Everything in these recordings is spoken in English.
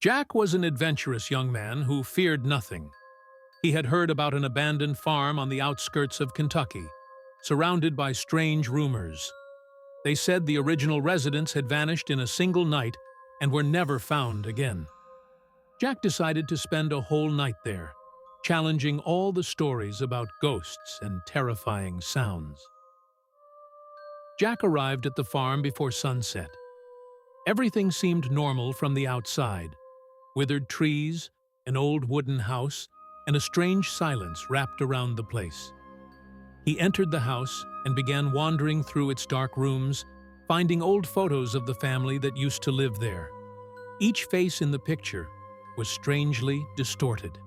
Jack was an adventurous young man who feared nothing. He had heard about an abandoned farm on the outskirts of Kentucky, surrounded by strange rumors. They said the original residents had vanished in a single night and were never found again. Jack decided to spend a whole night there, challenging all the stories about ghosts and terrifying sounds. Jack arrived at the farm before sunset. Everything seemed normal from the outside. Withered trees, an old wooden house, and a strange silence wrapped around the place. He entered the house and began wandering through its dark rooms, finding old photos of the family that used to live there. Each face in the picture was strangely distorted.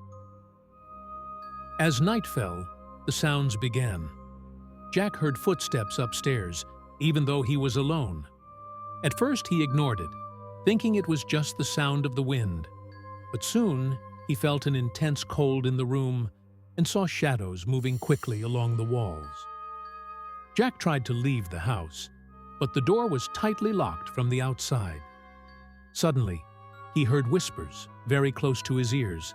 As night fell, the sounds began. Jack heard footsteps upstairs, even though he was alone. At first he ignored it, thinking it was just the sound of the wind. But soon he felt an intense cold in the room and saw shadows moving quickly along the walls. Jack tried to leave the house, but the door was tightly locked from the outside. Suddenly, he heard whispers very close to his ears,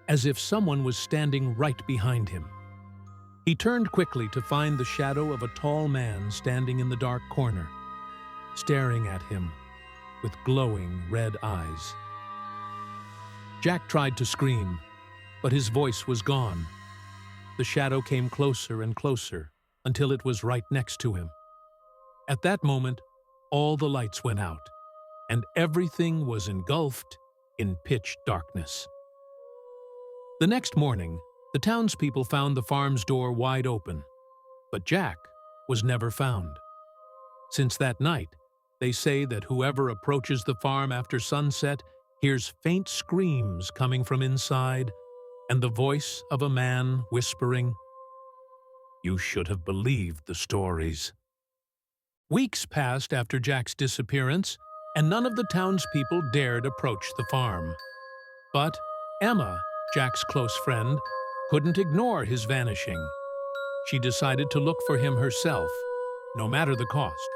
as if someone was standing right behind him. He turned quickly to find the shadow of a tall man standing in the dark corner, staring at him with glowing red eyes. Jack tried to scream, but his voice was gone. The shadow came closer and closer until it was right next to him. At that moment, all the lights went out, and everything was engulfed in pitch darkness. The next morning, the townspeople found the farm's door wide open, but Jack was never found. Since that night, they say that whoever approaches the farm after sunset hears faint screams coming from inside and the voice of a man whispering, "You should have believed the stories." Weeks passed after Jack's disappearance, and none of the townspeople dared approach the farm. But Emma, Jack's close friend, couldn't ignore his vanishing. She decided to look for him herself, no matter the cost.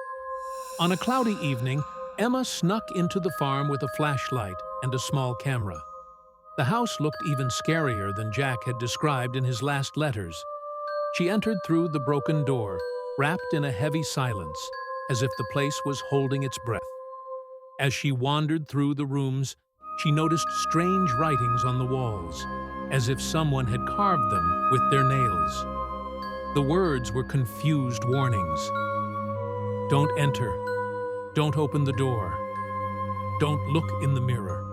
On a cloudy evening, Emma snuck into the farm with a flashlight and a small camera. The house looked even scarier than Jack had described in his last letters. She entered through the broken door, wrapped in a heavy silence, as if the place was holding its breath. As she wandered through the rooms, she noticed strange writings on the walls, as if someone had carved them with their nails. The words were confused warnings. Don't enter. Don't open the door. Don't look in the mirror.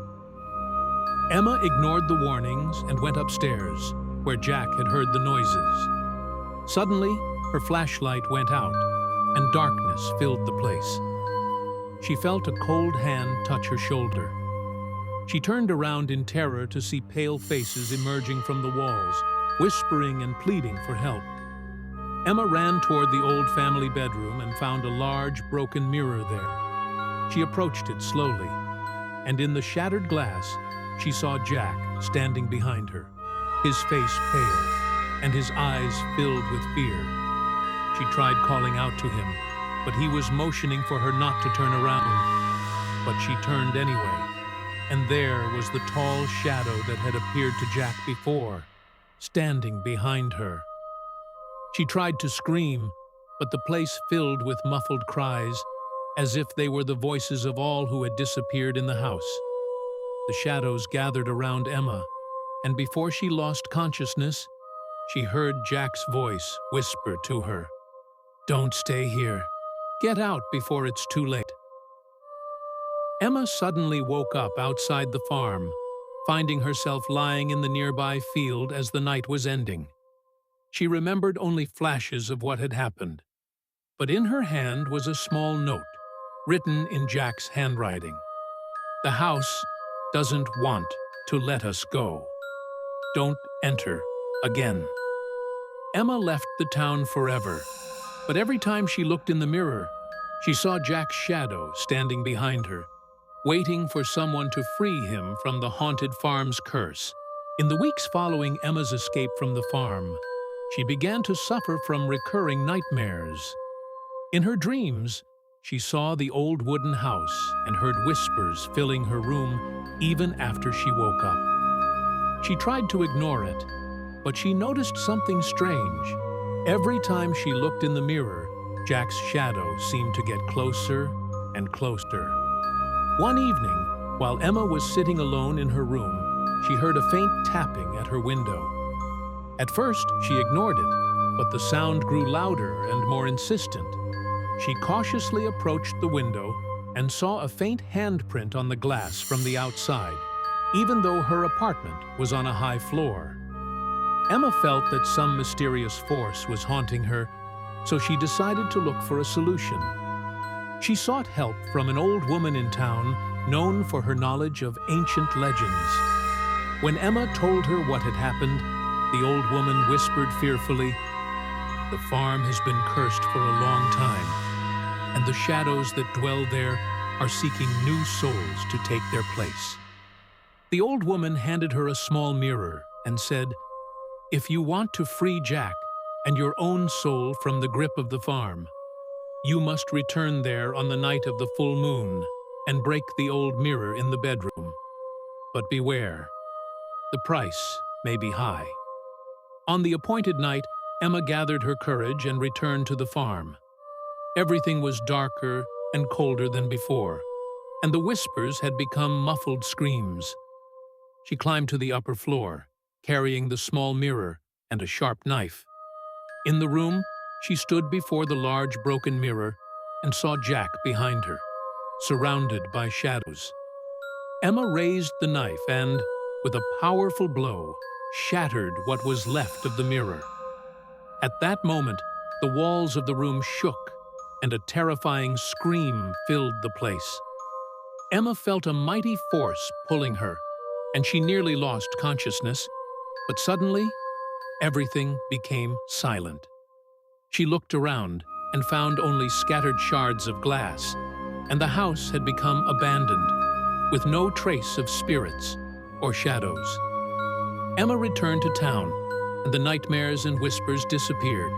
Emma ignored the warnings and went upstairs, where Jack had heard the noises. Suddenly, her flashlight went out, and darkness filled the place. She felt a cold hand touch her shoulder. She turned around in terror to see pale faces emerging from the walls, whispering and pleading for help. Emma ran toward the old family bedroom and found a large, broken mirror there. She approached it slowly, and in the shattered glass, she saw Jack standing behind her, his face pale, and his eyes filled with fear. She tried calling out to him, but he was motioning for her not to turn around. But she turned anyway, and there was the tall shadow that had appeared to Jack before, standing behind her. She tried to scream, but the place filled with muffled cries, as if they were the voices of all who had disappeared in the house. The shadows gathered around Emma, and before she lost consciousness, she heard Jack's voice whisper to her, "Don't stay here. Get out before it's too late." Emma suddenly woke up outside the farm, finding herself lying in the nearby field as the night was ending. She remembered only flashes of what had happened, but in her hand was a small note, written in Jack's handwriting. "The house doesn't want to let us go. Don't enter again." Emma left the town forever, but every time she looked in the mirror, she saw Jack's shadow standing behind her, waiting for someone to free him from the haunted farm's curse. In the weeks following Emma's escape from the farm, she began to suffer from recurring nightmares. In her dreams, she saw the old wooden house and heard whispers filling her room even after she woke up. She tried to ignore it, but she noticed something strange. Every time she looked in the mirror, Jack's shadow seemed to get closer and closer. One evening, while Emma was sitting alone in her room, she heard a faint tapping at her window. At first, she ignored it, but the sound grew louder and more insistent. She cautiously approached the window and saw a faint handprint on the glass from the outside, even though her apartment was on a high floor. Emma felt that some mysterious force was haunting her, so she decided to look for a solution. She sought help from an old woman in town known for her knowledge of ancient legends. When Emma told her what had happened, the old woman whispered fearfully, "The farm has been cursed for a long time, and the shadows that dwell there are seeking new souls to take their place." The old woman handed her a small mirror and said, "If you want to free Jack and your own soul from the grip of the farm, you must return there on the night of the full moon and break the old mirror in the bedroom. But beware, the price may be high." On the appointed night, Emma gathered her courage and returned to the farm. Everything was darker and colder than before, and the whispers had become muffled screams. She climbed to the upper floor, carrying the small mirror and a sharp knife. In the room, she stood before the large broken mirror and saw Jack behind her, surrounded by shadows. Emma raised the knife and, with a powerful blow, shattered what was left of the mirror. At that moment, the walls of the room shook, and a terrifying scream filled the place. Emma felt a mighty force pulling her, and she nearly lost consciousness, but suddenly, everything became silent. She looked around and found only scattered shards of glass, and the house had become abandoned, with no trace of spirits or shadows. Emma returned to town, and the nightmares and whispers disappeared.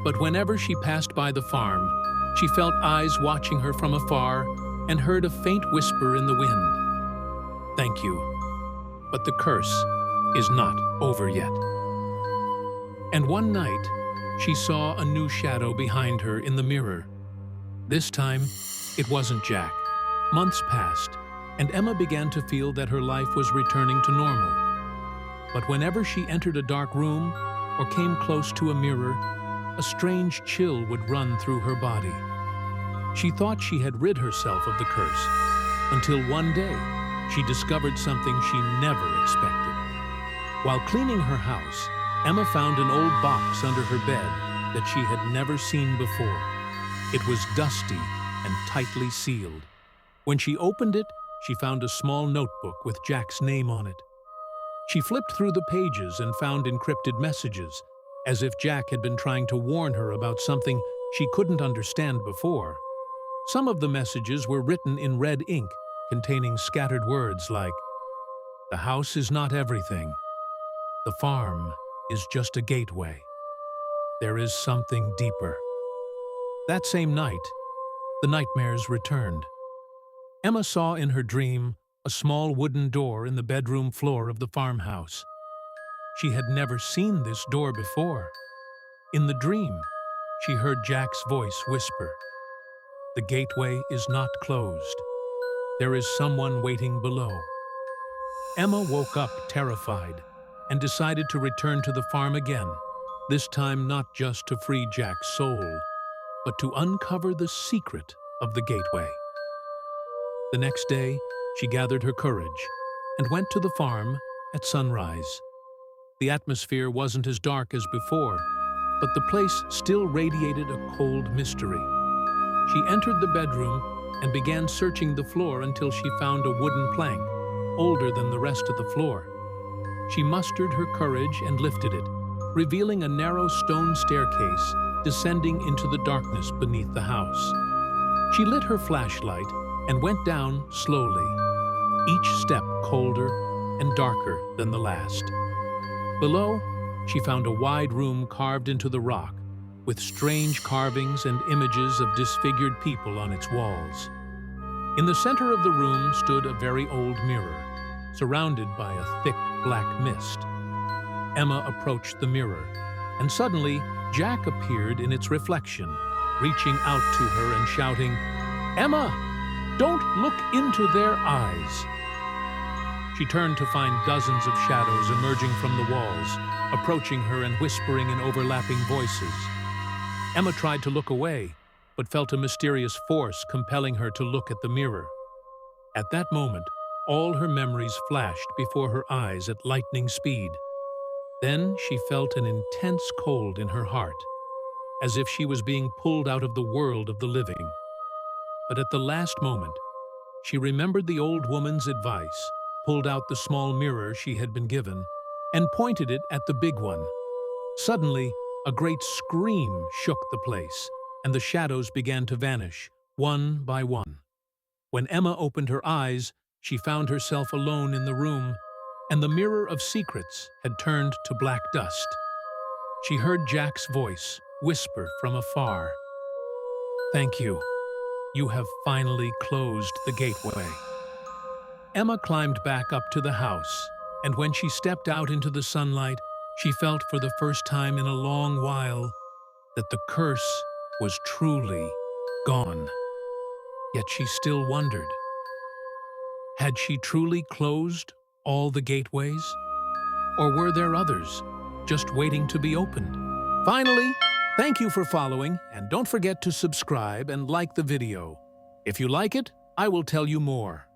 But whenever she passed by the farm, she felt eyes watching her from afar and heard a faint whisper in the wind. "Thank you, but the curse is not over yet." And one night, she saw a new shadow behind her in the mirror. This time, it wasn't Jack. Months passed, and Emma began to feel that her life was returning to normal. But whenever she entered a dark room or came close to a mirror, a strange chill would run through her body. She thought she had rid herself of the curse, until one day she discovered something she never expected. While cleaning her house, Emma found an old box under her bed that she had never seen before. It was dusty and tightly sealed. When she opened it, she found a small notebook with Jack's name on it. She flipped through the pages and found encrypted messages, as if Jack had been trying to warn her about something she couldn't understand before. Some of the messages were written in red ink, containing scattered words like, "The house is not everything. The farm is just a gateway. There is something deeper." That same night, the nightmares returned. Emma saw in her dream a small wooden door in the bedroom floor of the farmhouse. She had never seen this door before. In the dream, she heard Jack's voice whisper, "The gateway is not closed. There is someone waiting below." Emma woke up terrified and decided to return to the farm again, this time not just to free Jack's soul, but to uncover the secret of the gateway. The next day, she gathered her courage and went to the farm at sunrise. The atmosphere wasn't as dark as before, but the place still radiated a cold mystery. She entered the bedroom and began searching the floor until she found a wooden plank, older than the rest of the floor. She mustered her courage and lifted it, revealing a narrow stone staircase descending into the darkness beneath the house. She lit her flashlight and went down slowly, each step colder and darker than the last. Below, she found a wide room carved into the rock, with strange carvings and images of disfigured people on its walls. In the center of the room stood a very old mirror, surrounded by a thick black mist. Emma approached the mirror, and suddenly Jack appeared in its reflection, reaching out to her and shouting, "Emma, don't look into their eyes." She turned to find dozens of shadows emerging from the walls, approaching her and whispering in overlapping voices. Emma tried to look away, but felt a mysterious force compelling her to look at the mirror. At that moment, all her memories flashed before her eyes at lightning speed. Then she felt an intense cold in her heart, as if she was being pulled out of the world of the living. But at the last moment, she remembered the old woman's advice, pulled out the small mirror she had been given, and pointed it at the big one. Suddenly, a great scream shook the place, and the shadows began to vanish, one by one. When Emma opened her eyes, she found herself alone in the room, and the mirror of secrets had turned to black dust. She heard Jack's voice whisper from afar, "Thank you. You have finally closed the gateway." Emma climbed back up to the house, and when she stepped out into the sunlight, she felt for the first time in a long while that the curse was truly gone. Yet she still wondered, had she truly closed all the gateways? Or were there others just waiting to be opened? Finally, thank you for following, and don't forget to subscribe and like the video. If you like it, I will tell you more.